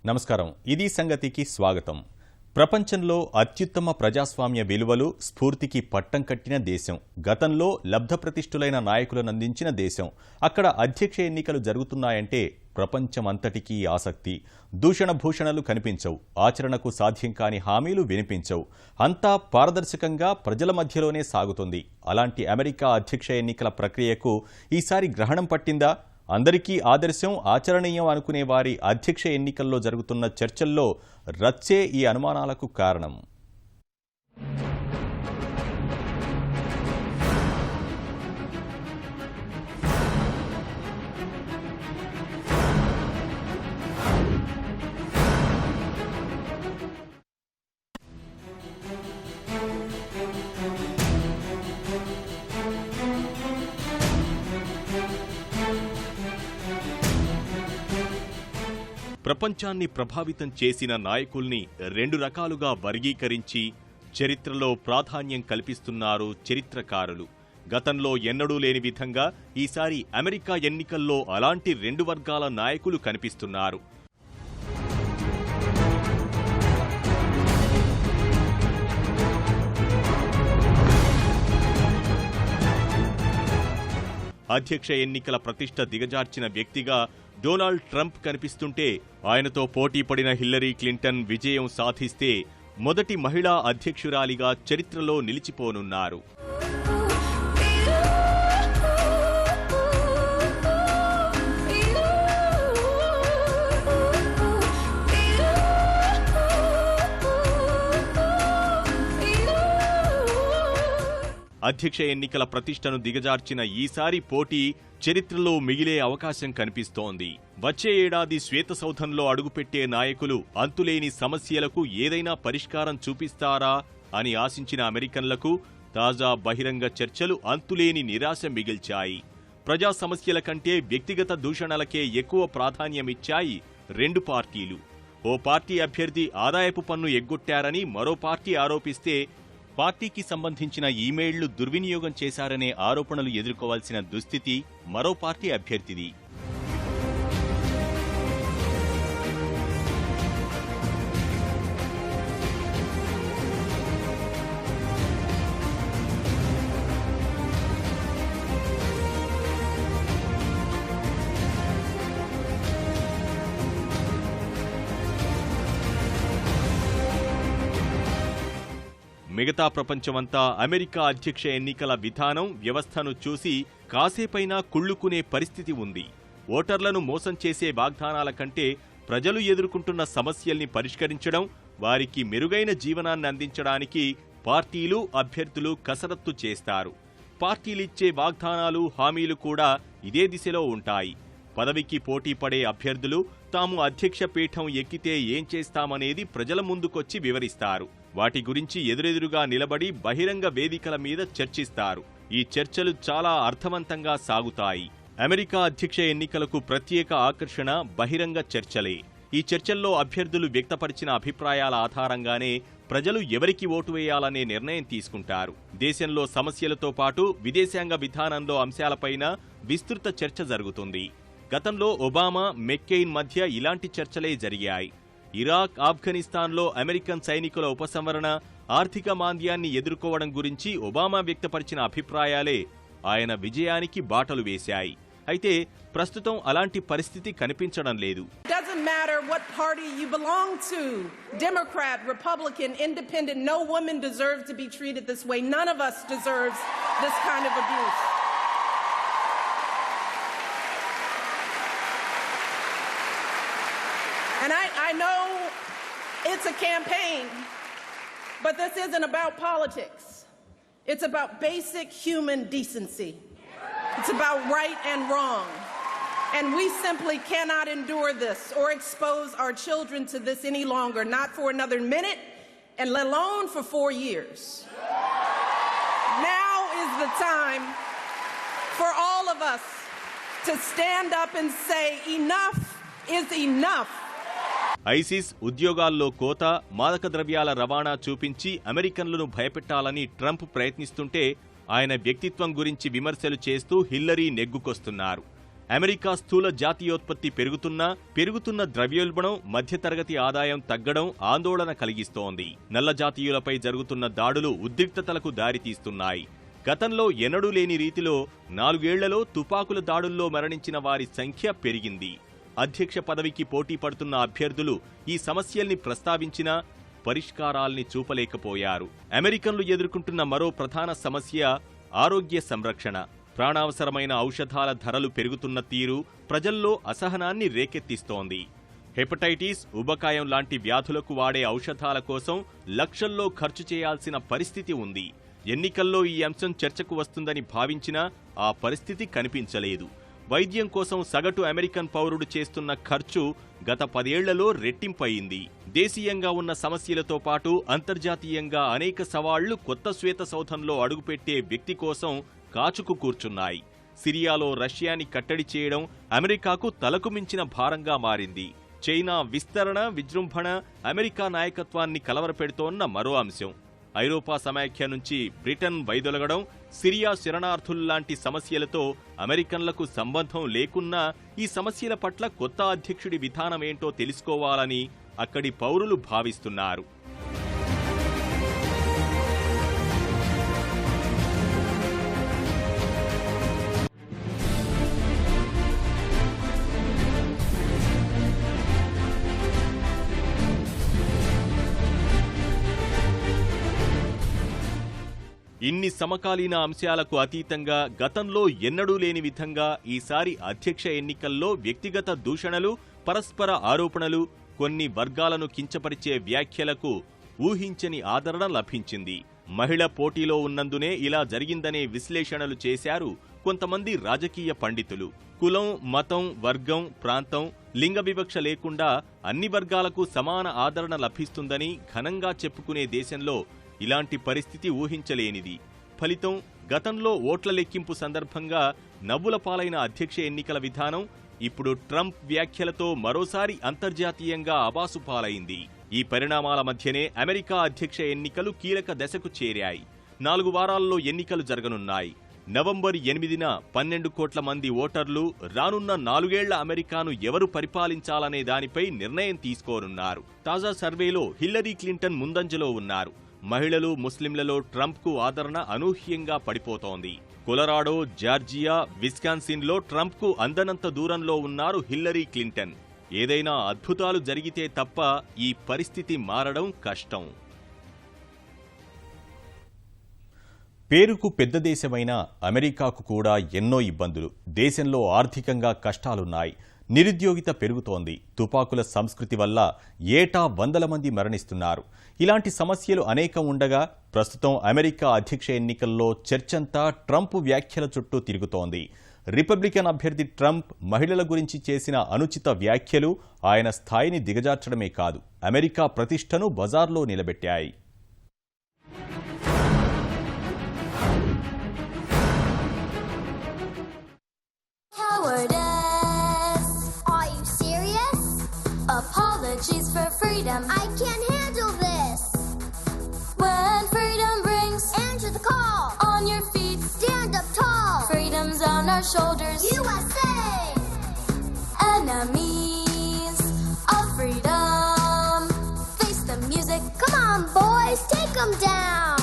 నమస్కారం. ఇది సంగతికి స్వాగతం. ప్రపంచంలో అత్యుత్తమ ప్రజాస్వామ్య విలువలు స్ఫూర్తికి పట్టం కట్టిన దేశం, గతంలో లబ్ధప్రతిష్ఠులైన నాయకులను అందించిన దేశం. అక్కడ అధ్యక్ష ఎన్నికలు జరుగుతున్నాయంటే ప్రపంచమంతటికీ ఆసక్తి. దూషణ భూషణలు కనిపించవు, ఆచరణకు సాధ్యం కాని హామీలు వినిపించవు. అంతా పారదర్శకంగా ప్రజల మధ్యలోనే సాగుతుంది. అలాంటి అమెరికా అధ్యక్ష ఎన్నికల ప్రక్రియకు ఈసారి గ్రహణం పట్టిందా? అందరికీ ఆదర్శం, ఆచరణీయం అనుకునే వారి అధ్యక్ష ఎన్నికల్లో జరుగుతున్న చర్చల్లో రచ్చే ఈ అనుమానాలకు కారణం. ప్రపంచాన్ని ప్రభావితం చేసిన నాయకుల్ని రెండు రకాలుగా వర్గీకరించి చరిత్రలో ప్రాధాన్యం కల్పిస్తున్నారు చరిత్రకారులు. గతంలో ఎన్నడూ లేని విధంగా ఈసారి అమెరికా ఎన్నికల్లో అలాంటి రెండు వర్గాల నాయకులు కనిపిస్తున్నారు. అధ్యక్ష ఎన్నికల ప్రతిష్ఠ దిగజార్చిన వ్యక్తిగా డొనాల్డ్ ట్రంప్ కనిపిస్తుంటే, ఆయనతో పోటీ పడిన హిల్లరీ క్లింటన్ విజయం సాధిస్తే మొదటి మహిళా అధ్యక్షురాలిగా చరిత్రలో నిలిచిపోనున్నారు. అధ్యక్ష ఎన్నికల ప్రతిష్టను దిగజార్చిన ఈసారి పోటీ చరిత్రలో మిగిలే అవకాశం కనిపిస్తోంది. వచ్చే ఏడాది శ్వేతసౌధంలో అడుగుపెట్టే నాయకులు అంతులేని సమస్యలకు ఏదైనా పరిష్కారం చూపిస్తారా అని ఆశించిన అమెరికన్లకు తాజా బహిరంగ చర్చలు అంతులేని నిరాశ మిగిల్చాయి. ప్రజా సమస్యల కంటే వ్యక్తిగత దూషణలకే ఎక్కువ ప్రాధాన్యమిచ్చాయి రెండు పార్టీలు. ఓ పార్టీ అభ్యర్థి ఆదాయపు పన్ను ఎగ్గొట్టారని మరో పార్టీ ఆరోపిస్తే, పార్టీకి సంబంధించిన ఈమెయిళ్లు దుర్వినియోగం చేశారనే ఆరోపణలు ఎదుర్కోవాల్సిన దుస్థితి మరో పార్టీ అభ్యర్థిది. మిగతా ప్రపంచమంతా అమెరికా అధ్యక్ష ఎన్నికల విధానం, వ్యవస్థను చూసి కాసేపైనా కుళ్లుకునే పరిస్థితి ఉంది. ఓటర్లను మోసం చేసే వాగ్దానాల కంటే ప్రజలు ఎదుర్కొంటున్న సమస్యల్ని పరిష్కరించడం, వారికి మెరుగైన జీవనాన్ని అందించడానికి పార్టీలు, అభ్యర్థులు కసరత్తు చేస్తారు. పార్టీలిచ్చే వాగ్దానాలు, హామీలు కూడా ఇదే దిశలో ఉంటాయి. పదవికి పోటీ పడే అభ్యర్థులు తాము అధ్యక్ష పీఠం ఎక్కితే ఏం చేస్తామనేది ప్రజల ముందుకొచ్చి వివరిస్తారు. వాటి గురించి ఎదురెదురుగా నిలబడి బహిరంగ వేదికల మీద చర్చిస్తారు. ఈ చర్చలు చాలా అర్థవంతంగా సాగుతాయి. అమెరికా అధ్యక్ష ఎన్నికలకు ప్రత్యేక ఆకర్షణ బహిరంగ చర్చలే. ఈ చర్చల్లో అభ్యర్థులు వ్యక్తపరిచిన అభిప్రాయాల ఆధారంగానే ప్రజలు ఎవరికి ఓటు వేయాలనే నిర్ణయం తీసుకుంటారు. దేశంలో సమస్యలతో పాటు విదేశాంగ విధానంలో అంశాలపైన విస్తృత చర్చ జరుగుతుంది. గతంలో ఒబామా, మెక్కెయిన్ మధ్య ఇలాంటి చర్చలే జరిగాయి. ఇరాక్, ఆఫ్ఘనిస్తాన్లో అమెరికన్ సైనికుల ఉపసంహరణ, ఆర్థిక మాంద్యాన్ని ఎదుర్కోవడం గురించి ఒబామా వ్యక్తపరిచిన అభిప్రాయాలే ఆయన విజయానికి బాటలు వేశాయి. అయితే ప్రస్తుతం అలాంటి పరిస్థితి కనిపించడం లేదు. Doesn't matter what party you belong to, Democrat, Republican, Independent, no woman deserves to be treated this way. None of us deserves this kind of abuse. And I know it's a campaign, but this isn't about politics. It's about basic human decency. It's about right and wrong. And we simply cannot endure this or expose our children to this any longer, not for another minute, and let alone for 4 years. Now is the time for all of us to stand up and say enough is enough. ISIS ఉద్యోగాల్లో కోత, మాదక ద్రవ్యాల రవాణా చూపించి అమెరికన్లను భయపెట్టాలని Trump ప్రయత్నిస్తుంటే, ఆయన వ్యక్తిత్వం గురించి విమర్శలు చేస్తూ హిల్లరీ నెగ్గుకొస్తున్నారు. అమెరికా స్థూల జాతీయోత్పత్తి పెరుగుతున్న ద్రవ్యోల్బణం, మధ్యతరగతి ఆదాయం తగ్గడం ఆందోళన కలిగిస్తోంది. నల్ల జాతీయులపై జరుగుతున్న దాడులు ఉద్రిక్తతలకు దారితీస్తున్నాయి. గతంలో ఎన్నడూ లేని రీతిలో 4 ఏళ్లలో తుపాకుల దాడుల్లో మరణించిన వారి సంఖ్య పెరిగింది. అధ్యక్ష పదవికి పోటీ పడుతున్న అభ్యర్థులు ఈ సమస్యల్ని ప్రస్తావించినా పరిష్కారాల్ని చూపలేకపోయారు. అమెరికన్లు ఎదుర్కొంటున్న మరో ప్రధాన సమస్య ఆరోగ్య సంరక్షణ. ప్రాణావసరమైన ఔషధాల ధరలు పెరుగుతున్న తీరు ప్రజల్లో అసహనాన్ని రేకెత్తిస్తోంది. హెపటైటిస్, ఉబకాయం లాంటి వ్యాధులకు వాడే ఔషధాల కోసం లక్షల్లో ఖర్చు చేయాల్సిన పరిస్థితి ఉంది. ఎన్నికల్లో ఈ అంశం చర్చకు వస్తుందని భావించినా ఆ పరిస్థితి కనిపించలేదు. వైద్యం కోసం సగటు అమెరికన్ పౌరుడు చేస్తున్న ఖర్చు గత 10 ఏళ్లలో రెట్టింపయింది. దేశీయంగా ఉన్న సమస్యలతో పాటు అంతర్జాతీయంగా అనేక సవాళ్లు కొత్త శ్వేత సౌధంలో అడుగుపెట్టే వ్యక్తి కోసం కాచుకు కూర్చున్నాయి. సిరియాలో రష్యాని కట్టడి చేయడం అమెరికాకు తలకు మించిన భారంగా మారింది. చైనా విస్తరణ, విజృంభణ అమెరికా నాయకత్వాన్ని కలవరపెడుతోన్న మరో అంశం. ఐరోపా సమాఖ్య నుంచి బ్రిటన్ వైదొలగడం, సిరియా శరణార్థుల్లాంటి సమస్యలతో అమెరికన్లకు సంబంధం లేకున్నా ఈ సమస్యల పట్ల కొత్త అధ్యక్షుడి విధానమేంటో తెలుసుకోవాలని అక్కడి పౌరులు భావిస్తున్నారు. ఇన్ని సమకాలీన అంశాలకు అతీతంగా గతంలో ఎన్నడూ లేని విధంగా ఈసారి అధ్యక్ష ఎన్నికల్లో వ్యక్తిగత దూషణలు, పరస్పర ఆరోపణలు, కొన్ని వర్గాలను కించపరిచే వ్యాఖ్యలకు ఊహించని ఆదరణ లభించింది. మహిళ పోటీలో ఉన్నందునే ఇలా జరిగిందనే విశ్లేషణలు చేశారు కొంతమంది రాజకీయ పండితులు. కులం, మతం, వర్గం, ప్రాంతం, లింగ వివక్ష లేకుండా అన్ని వర్గాలకు సమాన ఆదరణ లభిస్తుందని ఘనంగా చెప్పుకునే దేశంలో ఇలాంటి పరిస్థితి ఊహించలేనిది. ఫలితం గతంలో ఓట్ల లెక్కింపు సందర్భంగా నవ్వుల పాలైన అధ్యక్ష ఎన్నికల విధానం ఇప్పుడు ట్రంప్ వ్యాఖ్యలతో మరోసారి అంతర్జాతీయంగా అబాసుపాలైంది. ఈ పరిణామాల మధ్యనే అమెరికా అధ్యక్ష ఎన్నికలు కీలక దశకు చేరాయి. 4 వారాల్లో ఎన్నికలు జరగనున్నాయి. నవంబర్ 8న 12 కోట్ల మంది ఓటర్లు రానున్న 4 ఏళ్ల అమెరికాను ఎవరు పరిపాలించాలనే దానిపై నిర్ణయం తీసుకోనున్నారు. తాజా సర్వేలో హిల్లరీ క్లింటన్ ముందంజలో ఉన్నారు. మహిళలు, ముస్లింలలో ట్రంప్కు ఆదరణ అనూహ్యంగా పడిపోతోంది. కొలరాడో, జార్జియా, విస్కాన్సిన్లో ట్రంప్కు అందనంత దూరంలో ఉన్నారు హిల్లరీ క్లింటన్. ఏదైనా అద్భుతాలు జరిగితే తప్ప ఈ పరిస్థితి మారడం కష్టం. పేరుకు పెద్ద దేశమైన అమెరికాకు కూడా ఎన్నో ఇబ్బందులు. దేశంలో ఆర్థికంగా కష్టాలున్నాయి. నిరుద్యోగిత పెరుగుతోంది. తుపాకుల సంస్కృతి వల్ల ఏటా 100 మంది మరణిస్తున్నారు. ఇలాంటి సమస్యలు అనేకం ఉండగా ప్రస్తుతం అమెరికా అధ్యక్ష ఎన్నికల్లో చర్చంతా ట్రంప్ వ్యాఖ్యల చుట్టూ తిరుగుతోంది. రిపబ్లికన్ అభ్యర్థి ట్రంప్ మహిళల గురించి చేసిన అనుచిత వ్యాఖ్యలు ఆయన స్థాయిని దిగజార్చడమే కాదు, అమెరికా ప్రతిష్టను బజార్లో నిలబెట్టాయి. Apologies for freedom. I can't handle this. When freedom rings, answer the call. On your feet, stand up tall. Freedom's on our shoulders. USA. Enemies of freedom. Face the music. Come on, boys, take them down.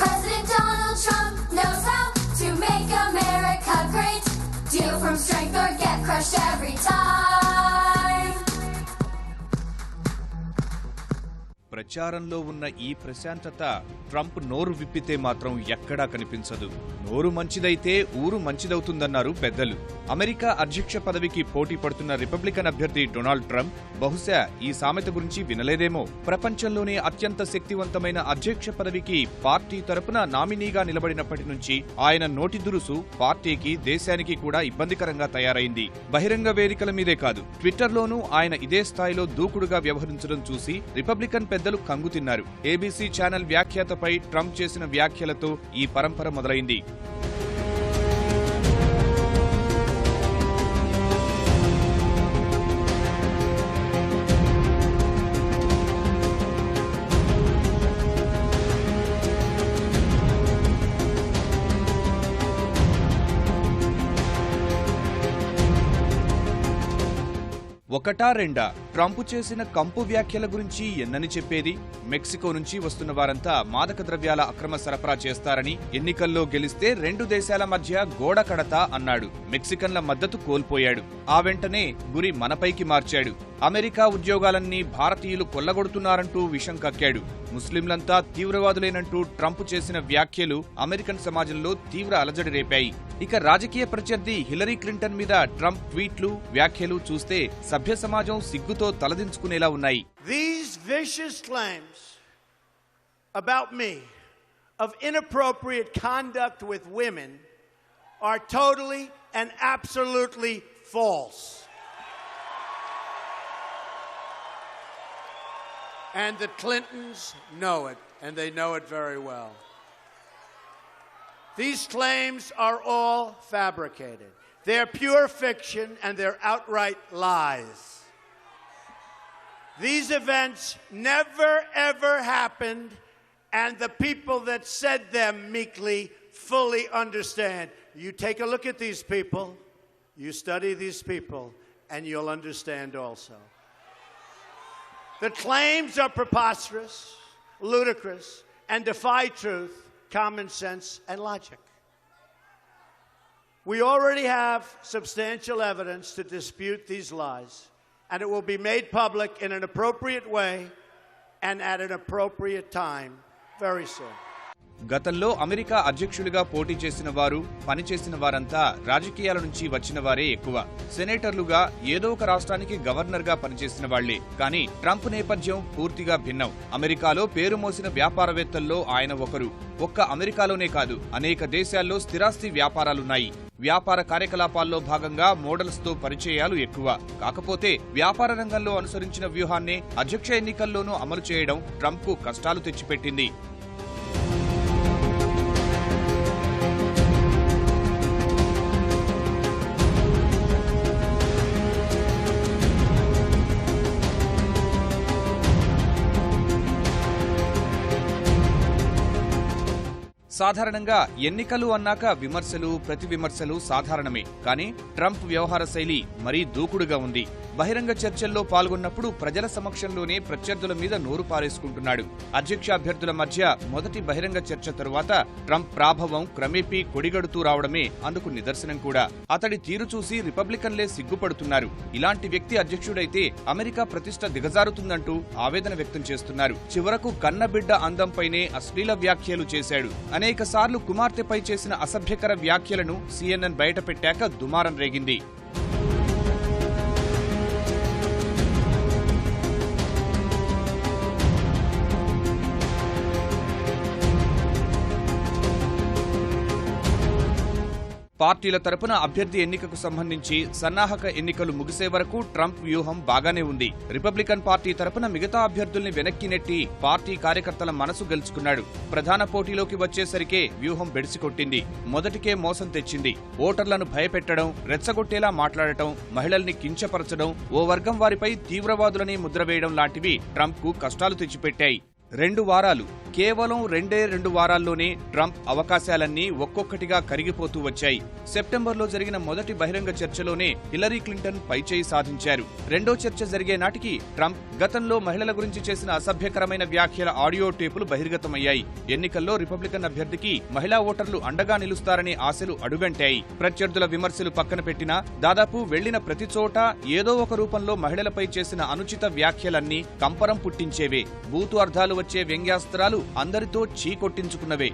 President Donald Trump knows how to make America great. Deal from strength or get crushed every time. ప్రచారంలో ఉన్న ఈ ప్రశాంతత Trump నోరు విప్పితే మాత్రం ఎక్కడా కనిపించదు. నోరు మంచిదైతే ఊరు మంచిదవుతుందన్నారు పెద్దలు. అమెరికా అధ్యక్ష పదవికి పోటీ పడుతున్న రిపబ్లికన్ అభ్యర్థి డొనాల్డ్ ట్రంప్ బహుశా ఈ సామెత గురించి వినలేదేమో. ప్రపంచంలోనే అత్యంత శక్తివంతమైన అధ్యక్ష పదవికి పార్టీ తరపున నామినీగా నిలబడినప్పటి నుంచి ఆయన నోటి దురుసు పార్టీకి, దేశానికి కూడా ఇబ్బందికరంగా తయారైంది. బహిరంగ వేదికల మీదే కాదు, ట్విట్టర్లోనూ ఆయన ఇదే స్థాయిలో దూకుడుగా వ్యవహరించడం చూసి రిపబ్లికన్ పెద్దలు కంగుతిన్నారు. ఏబీసీ ఛానల్ వ్యాఖ్యాతపై ట్రంప్ చేసిన వ్యాఖ్యలతో ఈ పరంపర మొదలైంది. ఒకటా రెండా ట్రంప్ చేసిన కంపు వ్యాఖ్యల గురించి ఎన్నని చెప్పేది? మెక్సికో నుంచి వస్తున్న వారంతా మాదక ద్రవ్యాల అక్రమ సరఫరా చేస్తారని, ఎన్నికల్లో గెలిస్తే 2 దేశాల మధ్య గోడ కడతా అన్నాడు. మెక్సికన్ల మద్దతు కోల్పోయాడు. ఆ వెంటనే గురి మనపైకి మార్చాడు. అమెరికా ఉద్యోగాలన్నీ భారతీయులు కొల్లగొడుతున్నారంటూ విషం కక్కాడు. ముస్లింలంతా తీవ్రవాదులేనంటూ ట్రంప్ చేసిన వ్యాఖ్యలు అమెరికన్ సమాజంలో తీవ్ర అలజడి రేపాయి. ఇక రాజకీయ ప్రత్యర్థి హిలరీ క్లింటన్ మీద ట్రంప్ ట్వీట్లు, వ్యాఖ్యలు చూస్తే సభ్య సమాజం సిగ్గుతో తలదించుకునేలా ఉన్నాయి. These vicious claims about me of inappropriate conduct with women are totally and absolutely false. And the Clintons know it, and they know it very well. These claims are all fabricated. They're pure fiction and they're outright lies. These events never ever happened, and the people that said them meekly fully understand. You take a look at these people, you study these people, and you'll understand also. The claims are preposterous, ludicrous, and defy truth, common sense, and logic. We already have substantial evidence to dispute these lies, and it will be made public in an appropriate way and at an appropriate time very soon. గతంలో America అధ్యక్షుడిగా పోటీ చేసిన వారు, పనిచేసిన వారంతా రాజకీయాల నుంచి వచ్చిన వారే ఎక్కువ. సెనేటర్లుగా ఏదో ఒక రాష్ట్రానికి గవర్నర్గా పనిచేసిన వాళ్లే. కానీ ట్రంప్ నేపథ్యం పూర్తిగా భిన్నం. అమెరికాలో పేరు మోసిన వ్యాపారవేత్తల్లో ఆయన ఒకరు. ఒక్క అమెరికాలోనే కాదు, అనేక దేశాల్లో స్థిరాస్తి వ్యాపారాలున్నాయి. వ్యాపార కార్యకలాపాల్లో భాగంగా మోడల్స్తో పరిచయాలు ఎక్కువ. కాకపోతే వ్యాపార రంగంలో అనుసరించిన వ్యూహాన్నే అధ్యక్ష ఎన్నికల్లోనూ అమలు చేయడం ట్రంప్కు కష్టాలు తెచ్చిపెట్టింది. సాధారణంగా ఎన్నికలు అన్నాక విమర్శలు, ప్రతి విమర్శలు సాధారణమే. కానీ ట్రంప్ వ్యవహార శైలి మరీ దూకుడుగా ఉంది. బహిరంగ చర్చల్లో పాల్గొన్నప్పుడు ప్రజల సమక్షంలోనే ప్రత్యర్థుల మీద నోరు పారేసుకుంటున్నాడు. అధ్యక్ష అభ్యర్థుల మధ్య మొదటి బహిరంగ చర్చ తరువాత ట్రంప్ ప్రాభవం క్రమేపీ కొడిగడుతూ రావడమే అందుకు నిదర్శనం కూడా. అతడి తీరు చూసి రిపబ్లికన్లే సిగ్గుపడుతున్నారు. ఇలాంటి వ్యక్తి అధ్యక్షుడైతే అమెరికా ప్రతిష్ట దిగజారుతుందంటూ ఆవేదన వ్యక్తం చేస్తున్నారు. చివరకు కన్నబిడ్డ అందంపైనే అశ్లీల వ్యాఖ్యలు చేశాడు. అనేక సార్లు కుమార్తెపై చేసిన అసభ్యకర వ్యాఖ్యలను CNN బయటపెట్టాక దుమారం రేగింది. పార్టీల తరపున అభ్యర్థి ఎన్నికకు సంబంధించి సన్నాహక ఎన్నికలు ముగిసే వరకు ట్రంప్ వ్యూహం బాగానే ఉంది. రిపబ్లికన్ పార్టీ తరపున మిగతా అభ్యర్థుల్ని వెనక్కి నెట్టి పార్టీ కార్యకర్తల మనసు గెలుచుకున్నాడు. ప్రధాన పోటీలోకి వచ్చేసరికే వ్యూహం బెడిసికొట్టింది. మొదటికే మోసం తెచ్చింది. ఓటర్లను భయపెట్టడం, రెచ్చగొట్టేలా మాట్లాడటం, మహిళల్ని కించపరచడం, ఓ వర్గం వారిపై తీవ్రవాదులని ముద్రవేయడం లాంటివి ట్రంప్కు కష్టాలు తెచ్చిపెట్టాయి. 2 వారాలు, కేవలం 2 వారాల్లోనే ట్రంప్ అవకాశాలన్నీ ఒక్కొక్కటిగా కరిగిపోతూ వచ్చాయి. సెప్టెంబర్లో జరిగిన మొదటి బహిరంగ చర్చలోనే హిలరీ క్లింటన్ పైచేయి సాధించారు. రెండో చర్చ జరిగే నాటికి ట్రంప్ గతంలో మహిళల గురించి చేసిన అసభ్యకరమైన వ్యాఖ్యల ఆడియో టేపులు బహిర్గతమయ్యాయి. ఎన్నికల్లో రిపబ్లికన్ అభ్యర్థికి మహిళా ఓటర్లు అండగా నిలుస్తారనే ఆశలు అడుగంటాయి. ప్రత్యర్థుల విమర్శలు పక్కన పెట్టినా దాదాపు వెళ్లిన ప్రతి చోట ఏదో ఒక రూపంలో మహిళలపై చేసిన అనుచిత వ్యాఖ్యలన్నీ కంపరం పుట్టించేవే. బూతు అర్థాలు వచ్చే వ్యంగ్యాస్త్రాలు అందరితో చీకొట్టించుకున్నవే.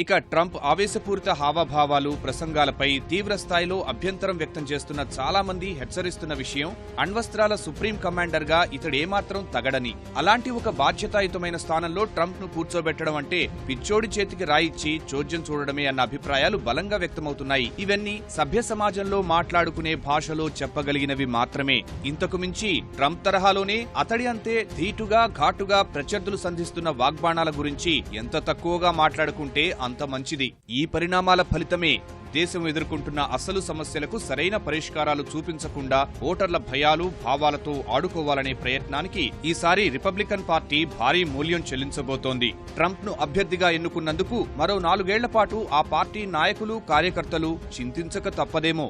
ఇక ట్రంప్ ఆవేశపూరిత హావభావాలు, ప్రసంగాలపై తీవ్ర స్థాయిలో అభ్యంతరం వ్యక్తం చేస్తున్న చాలా మంది హెచ్చరిస్తున్న విషయం అణ్వస్త్రాల సుప్రీం కమాండర్ గా ఇతడేమాత్రం తగడని. అలాంటి ఒక బాధ్యతాయుతమైన స్థానంలో ట్రంప్ ను కూర్చోబెట్టడం అంటే పిచ్చోడి చేతికి రాయిచ్చి చోద్యం చూడడమే అన్న అభిప్రాయాలు బలంగా వ్యక్తమవుతున్నాయి. ఇవన్నీ సభ్య సమాజంలో మాట్లాడుకునే భాషలో చెప్పగలిగినవి మాత్రమే. ఇంతకు మించి ట్రంప్ తరహాలోనే అతడి అంతే ధీటుగా, ఘాటుగా ప్రత్యర్థులు సంధిస్తున్న వాగ్బాణాల గురించి ఎంత తక్కువగా మాట్లాడుకుంటే అంత మంచిది. ఈ పరిణామాల ఫలితమే దేశం ఎదుర్కొంటున్న అసలు సమస్యలకు సరైన పరిష్కారాలు చూపించకుండా ఓటర్ల భయాలు భావాలతో ఆడుకోవాలనే ప్రయత్నానికి ఈసారి రిపబ్లికన్ పార్టీ భారీ మూల్యం చెల్లించబోతోంది. ట్రంప్ ను అభ్యర్థిగా ఎన్నుకున్నందుకు మరో 4 ఏళ్ల పాటు ఆ పార్టీ నాయకులు కార్యకర్తలు చింతించక తప్పదేమో.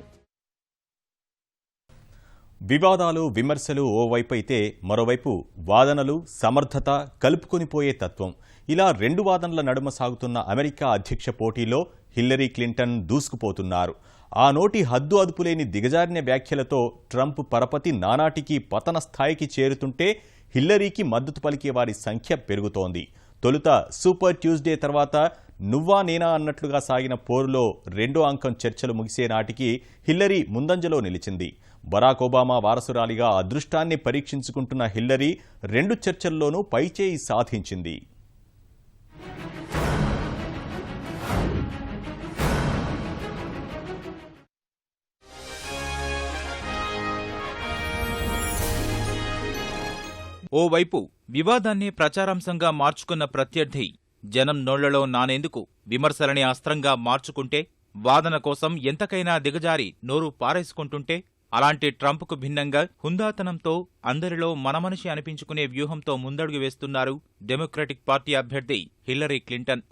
వివాదాలు విమర్శలు ఓవైపు అయితే మరోవైపు వాదనలు సమర్థత కలుపుకొనిపోయే తత్వం, ఇలా 2 వాదనల నడుమ సాగుతున్న అమెరికా అధ్యక్ష పోటీలో హిల్లరీ క్లింటన్ దూసుకుపోతున్నారు. ఆ నోటి హద్దు అదుపులేని దిగజారిన వ్యాఖ్యలతో ట్రంప్ పరపతి నానాటికి పతన స్థాయికి చేరుతుంటే హిల్లరీకి మద్దతు పలికే వారి సంఖ్య పెరుగుతోంది. తొలుత సూపర్ ట్యూస్డే తర్వాత నువ్వా నేనా అన్నట్లుగా సాగిన పోరులో 2వ అంకం చర్చలు ముగిసే నాటికి హిల్లరీ ముందంజలో నిలిచింది. బరాక్ ఒబామా వారసురాలిగా అదృష్టాన్ని పరీక్షించుకుంటున్న హిల్లరీ 2 చర్చల్లోనూ పైచేయి సాధించింది. ఓవైపు వివాదాన్ని ప్రచారాంశంగా మార్చుకున్న ప్రత్యర్థి జనం నోళ్లలో నానేందుకు విమర్శలని అస్త్రంగా మార్చుకుంటే, వాదన కోసం ఎంతకైనా దిగజారి నోరు పారేసుకుంటుంటే, అలాంటి ట్రంప్కు భిన్నంగా హుందాతనంతో అందరిలో మనమనిషి అనిపించుకునే వ్యూహంతో ముందడుగు వేస్తున్నారు డెమోక్రటిక్ పార్టీ అభ్యర్థి హిల్లరీ క్లింటన్.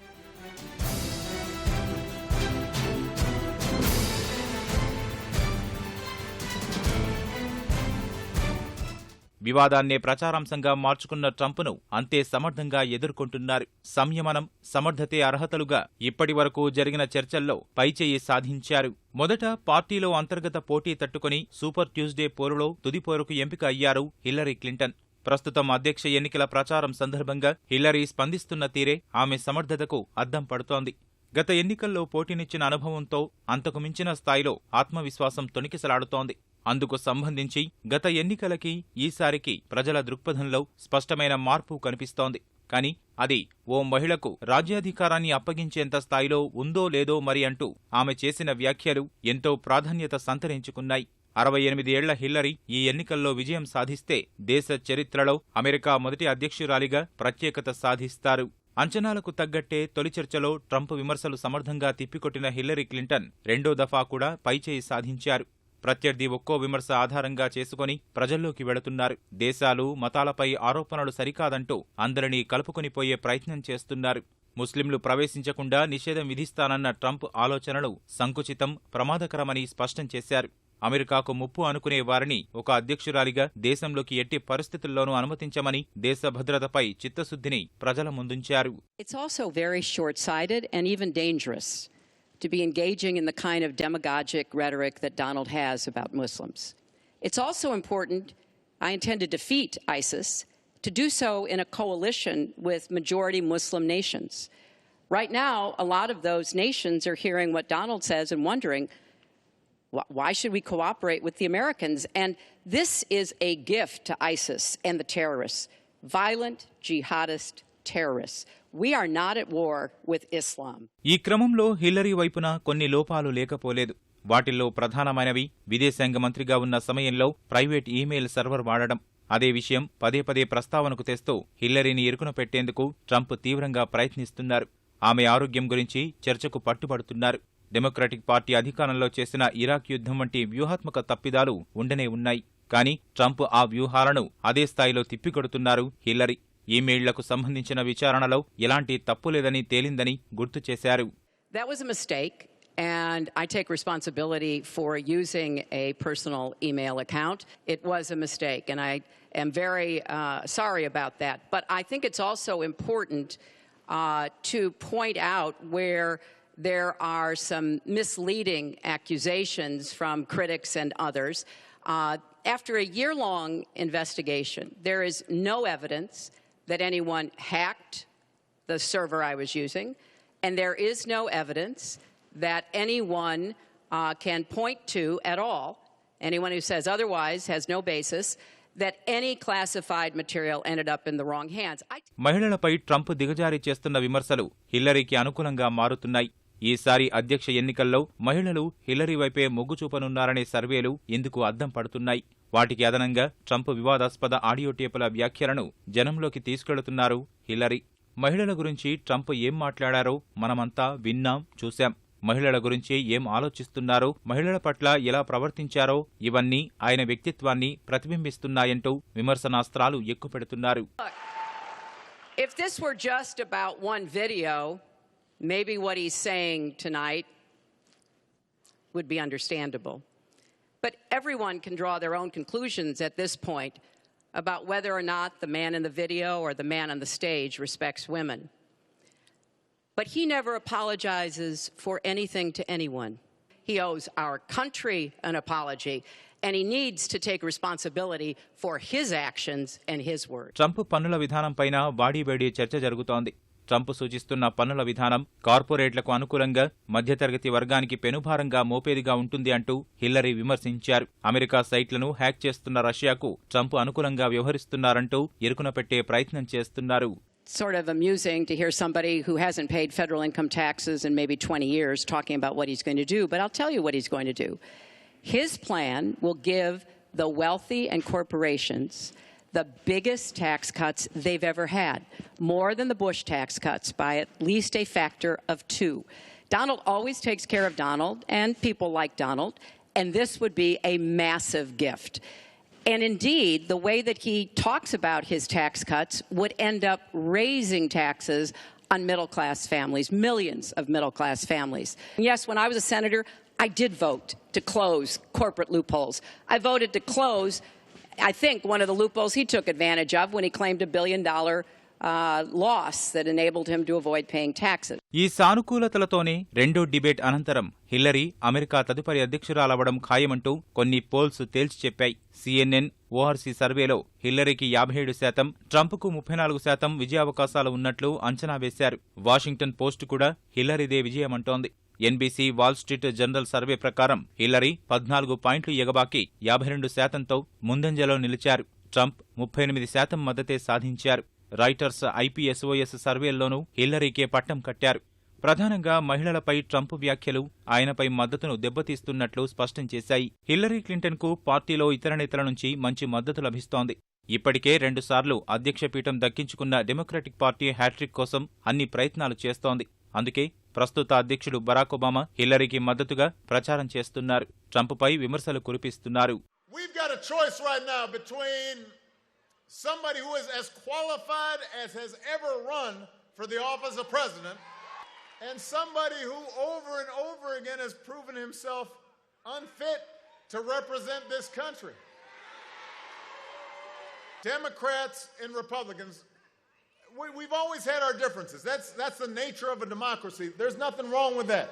వివాదాన్నే ప్రచారాంశంగా మార్చుకున్న ట్రంప్ను అంతే సమర్థంగా ఎదుర్కొంటున్నారు. సంయమనం, సమర్థతే అర్హతలుగా ఇప్పటివరకు జరిగిన చర్చల్లో పైచేయి సాధించారు. మొదట పార్టీలో అంతర్గత పోటీ తట్టుకుని సూపర్ ట్యూస్డే పోరులో తుది పోరుకు ఎంపిక అయ్యారు హిల్లరీ క్లింటన్. ప్రస్తుతం అధ్యక్ష ఎన్నికల ప్రచారం సందర్భంగా హిల్లరీ స్పందిస్తున్న తీరే ఆమె సమర్థతకు అద్దం పడుతోంది. గత ఎన్నికల్లో పోటీనిచ్చిన అనుభవంతో అంతకు మించిన స్థాయిలో ఆత్మవిశ్వాసం తొణికిసలాడుతోంది. అందుకు సంబంధించి గత ఎన్నికలకి ఈసారికి ప్రజల దృక్పథంలో స్పష్టమైన మార్పు కనిపిస్తోంది. కానీ అది ఓ మహిళకు రాజ్యాధికారాన్ని అప్పగించేంత స్థాయిలో ఉందో లేదో మరి అంటూ ఆమె చేసిన వ్యాఖ్యలు ఎంతో ప్రాధాన్యత సంతరించుకున్నాయి. 68 ఏళ్ల హిల్లరీ ఈ ఎన్నికల్లో విజయం సాధిస్తే దేశ చరిత్రలో అమెరికా మొదటి అధ్యక్షురాలిగా ప్రత్యేకత సాధిస్తారు. అంచనాలకు తగ్గట్టే తొలి చర్చలో ట్రంప్ విమర్శలు సమర్థంగా తిప్పికొట్టిన హిల్లరీ క్లింటన్ 2వ దఫా కూడా పైచేయి సాధించారు. ప్రత్యర్థి ఒక్కో విమర్శ ఆధారంగా చేసుకుని ప్రజల్లోకి వెళుతున్నారు. దేశాలు, మతాలపై ఆరోపణలు సరికాదంటూ అందరినీ కలుపుకొనిపోయే ప్రయత్నం చేస్తున్నారు. ముస్లింలు ప్రవేశించకుండా నిషేధం విధిస్తానన్న ట్రంప్ ఆలోచనలు సంకుచితం, ప్రమాదకరమని స్పష్టం చేశారు. అమెరికాకు ముప్పు అనుకునే వారిని ఒక అధ్యక్షురాలిగా దేశంలోకి ఎట్టి పరిస్థితుల్లోనూ అనుమతించమని దేశ భద్రతపై చిత్తశుద్ధిని ప్రజల ముందుంచారు. It's also very short-sighted and even dangerous to be engaging in the kind of demagogic rhetoric that Donald has about Muslims. It's also important, I intend to defeat ISIS, to do so in a coalition with majority Muslim nations. Right now, a lot of those nations are hearing what Donald says and wondering, why should we cooperate with the Americans? And this is a gift to ISIS and the terrorists, violent jihadist terrorists. We are not at war with Islam. ఈ క్రమంలో Hillary వైపున కొన్ని లోపాలు లేకపోలేదు. వాటిల్లో ప్రధానమైనవి విదేశాంగ మంత్రిగా ఉన్న సమయంలో ప్రైవేట్ ఈమెయిల్ సర్వర్ వాడడం. అదే విషయం పదే పదే ప్రస్తావనకు తెస్తూ హిల్లరీని ఇరుకున పెట్టేందుకు ట్రంప్ తీవ్రంగా ప్రయత్నిస్తున్నారు. ఆమె ఆరోగ్యం గురించి చర్చకు పట్టుబడుతున్నారు. డెమోక్రటిక్ పార్టీ అధికారంలో చేసిన ఇరాక్ యుద్ధం వంటి వ్యూహాత్మక తప్పిదాలు ఉండనే ఉన్నాయి. కానీ ట్రంప్ ఆ వ్యూహాలను అదే స్థాయిలో తిప్పికొడుతున్నారు హిల్లరీ. ఈమెయిళ్లకు సంబంధించిన విచారణలో ఎలాంటి తప్పు లేదని తేలిందని గుర్తు చేశారు. That was a mistake, and I take responsibility for using a personal email account. It was a mistake, and I am very sorry about that. But I think it's also important to point out where there are some misleading accusations from critics and others. After a year-long investigation, there is no evidence that anyone hacked the server I was using, and there is no evidence that anyone can point to at all, anyone who says otherwise has no basis, that any classified material ended up in the wrong hands. మహిళలపై Trump దిగజారి చేస్తున్న విమర్శలు హిల్లరీకి అనుకూలంగా మారుతున్నాయి. ఈసారి అధ్యక్ష ఎన్నికల్లో మహిళలు హిల్లరీ వైపే మొగ్గు చూపనున్నారనే సర్వేలు ఇందుకు అద్దం పడుతున్నాయి. వాటికి అదనంగా ట్రంప్ వివాదాస్పద ఆడియో టేపుల వ్యాఖ్యలను జనంలోకి తీసుకెళుతున్నారు హిల్లరీ. మహిళల గురించి ట్రంప్ ఏం మాట్లాడారో మనమంతా విన్నాం, చూశాం. మహిళల గురించి ఏం ఆలోచిస్తున్నారో, మహిళల పట్ల ఎలా ప్రవర్తించారో ఇవన్నీ ఆయన వ్యక్తిత్వాన్ని ప్రతిబింబిస్తున్నాయంటూ విమర్శనాస్త్రాలు ఎక్కుపెడుతున్నారు. If this were just about one video, maybe what he's saying tonight would be understandable. But everyone can draw their own conclusions at this point about whether or not the man in the video or the man on the stage respects women. But he never apologizes for anything to anyone. He owes our country an apology, and he needs to take responsibility for his actions and his words. Trump పన్నుల విధానంపైన వాడీవేడి చర్చ జరుగుతోంది. Trump సూచిస్తున్న పన్నుల విధానం కార్పొరేట్లకు అనుకూలంగా, మధ్యతరగతి వర్గానికి పెనుభారంగా మోపేదిగా ఉంటుంది అంటూ హిల్లరీ విమర్శించారు. అమెరికా సైట్లను హ్యాక్ చేస్తున్న రష్యాకు ట్రంప్ అనుకూలంగా వ్యవహరిస్తున్నారంటూ ఇరుకున పెట్టే ప్రయత్నం చేస్తున్నారు. Sort of amusing to hear somebody who hasn't paid federal income taxes in maybe 20 years talking about what he's going to do, but I'll tell you what he's going to do. His plan will give the wealthy and corporations the biggest tax cuts they've ever had, more than the Bush tax cuts by at least a factor of 2. Donald always takes care of Donald and people like Donald, and this would be a massive gift. And indeed, the way that he talks about his tax cuts would end up raising taxes on middle-class families, millions of middle-class families. And yes, when I was a senator, I did vote to close corporate loopholes. I voted to close, I think, one of the loopholes he took advantage of when he claimed $1 billion loss that enabled him to avoid paying taxes. ఈ సానుకూలతలతోనే రెండో debate అనంతరం Hillary America తదుపరి అధ్యక్షురాలవడం ఖాయమంటూ కొన్ని poles తేల్చి చెప్పాయి. CNN ORC సర్వేలో హిల్లరీకి 57%, ట్రంప్కు 34% విజయావకాశాలు ఉన్నట్లు అంచనా వేశారు. వాషింగ్టన్ పోస్ట్ కూడా హిల్లరీదే విజయమంటోంది. NBC wall street journal survey ప్రకారం హిల్లరీ 14 పాయింట్లు ఎగబాకి 52%తో ముందంజలో నిలిచారు. ట్రంప్ 38% మద్దతే సాధించారు. రాయిటర్స్ IPSOS సర్వేల్లోనూ హిల్లరీకే పట్టం కట్టారు. ప్రధానంగా మహిళలపై ట్రంప్ వ్యాఖ్యలు ఆయనపై మద్దతును దెబ్బతీస్తున్నట్లు స్పష్టం చేశాయి. హిల్లరీ క్లింటన్కు పార్టీలో ఇతర నేతల నుంచి మంచి మద్దతు లభిస్తోంది. ఇప్పటికే 2 సార్లు అధ్యక్ష పీఠం దక్కించుకున్న డెమోక్రటిక్ పార్టీ హ్యాట్రిక్ కోసం అన్ని ప్రయత్నాలు చేస్తోంది. అందుకే ప్రస్తుత అధ్యక్షుడు బరాక్ ఒబామా హిల్లరీకి మద్దతుగా ప్రచారం చేస్తున్నారు. ట్రంప్పై విమర్శలు కురిపిస్తున్నారు. Somebody who is as qualified as has ever run for the office of president, and somebody who over and over again has proven himself unfit to represent this country. Democrats and Republicans, we've always had our differences. That's the nature of a democracy. There's nothing wrong with that.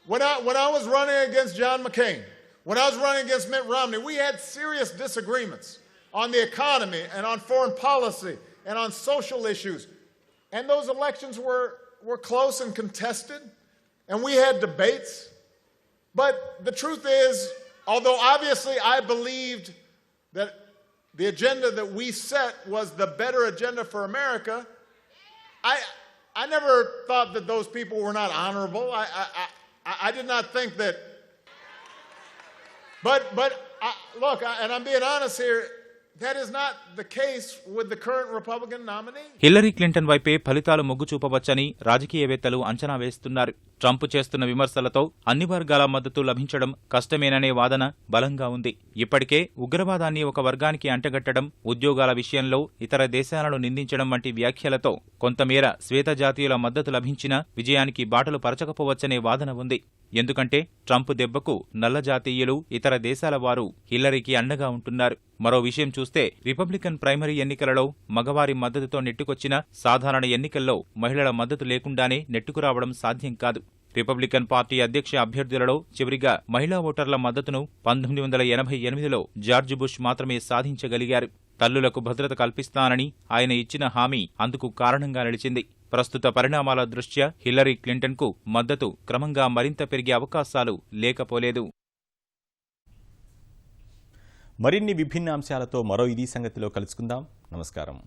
When I was running against John McCain, when I was running against Mitt Romney, we had serious disagreements on the economy and on foreign policy and on social issues. And those elections were close and contested, and we had debates. But the truth is, although obviously I believed that the agenda that we set was the better agenda for America, I never thought that those people were not honorable. I did not think that. But look, and I'm being honest here, that is not the case with the current Republican nominee. Hillary Clinton వైపే ఫలితాలు మొగ్గు చూపవచ్చని రాజకీయవేత్తలు అంచనా వేస్తున్నారు. Trump చేస్తున్న విమర్శలతో అన్ని వర్గాల మద్దతు లభించడం కష్టమేననే వాదన బలంగా ఉంది. ఇప్పటికే ఉగ్రవాదాన్ని ఒక వర్గానికి అంటగట్టడం, ఉద్యోగాల విషయంలో ఇతర దేశాలను నిందించడం వంటి వ్యాఖ్యలతో కొంతమేర శ్వేతజాతీయుల మద్దతు లభించినా విజయానికి బాటలు పరచకపోవచ్చనే వాదన ఉంది. ఎందుకంటే ట్రంప్ దెబ్బకు నల్ల జాతీయులు, ఇతర దేశాల వారు హిల్లరీకి అండగా ఉంటున్నారు. మరో విషయం చూస్తే రిపబ్లికన్ ప్రైమరీ ఎన్నికలలో మగవారి మద్దతుతో నెట్టుకొచ్చిన సాధారణ ఎన్నికల్లో మహిళల మద్దతు లేకుండానే నెట్టుకురావడం సాధ్యం కాదు. రిపబ్లికన్ పార్టీ అధ్యక్ష అభ్యర్థులలో చివరిగా మహిళా ఓటర్ల మద్దతును 1988లో జార్జ్ బుష్ మాత్రమే సాధించగలిగారు. తల్లులకు భద్రత కల్పిస్తానని ఆయన ఇచ్చిన హామీ అందుకు కారణంగా నిలిచింది. ప్రస్తుత పరిణామాల దృష్ట్యా హిల్లరీ క్లింటన్కు మద్దతు క్రమంగా మరింత పెరిగే అవకాశాలు లేకపోలేదు. మరిన్ని విభిన్న అంశాలతో మరో ఇది సంగతిలో కలుసుకుందాం. నమస్కారం.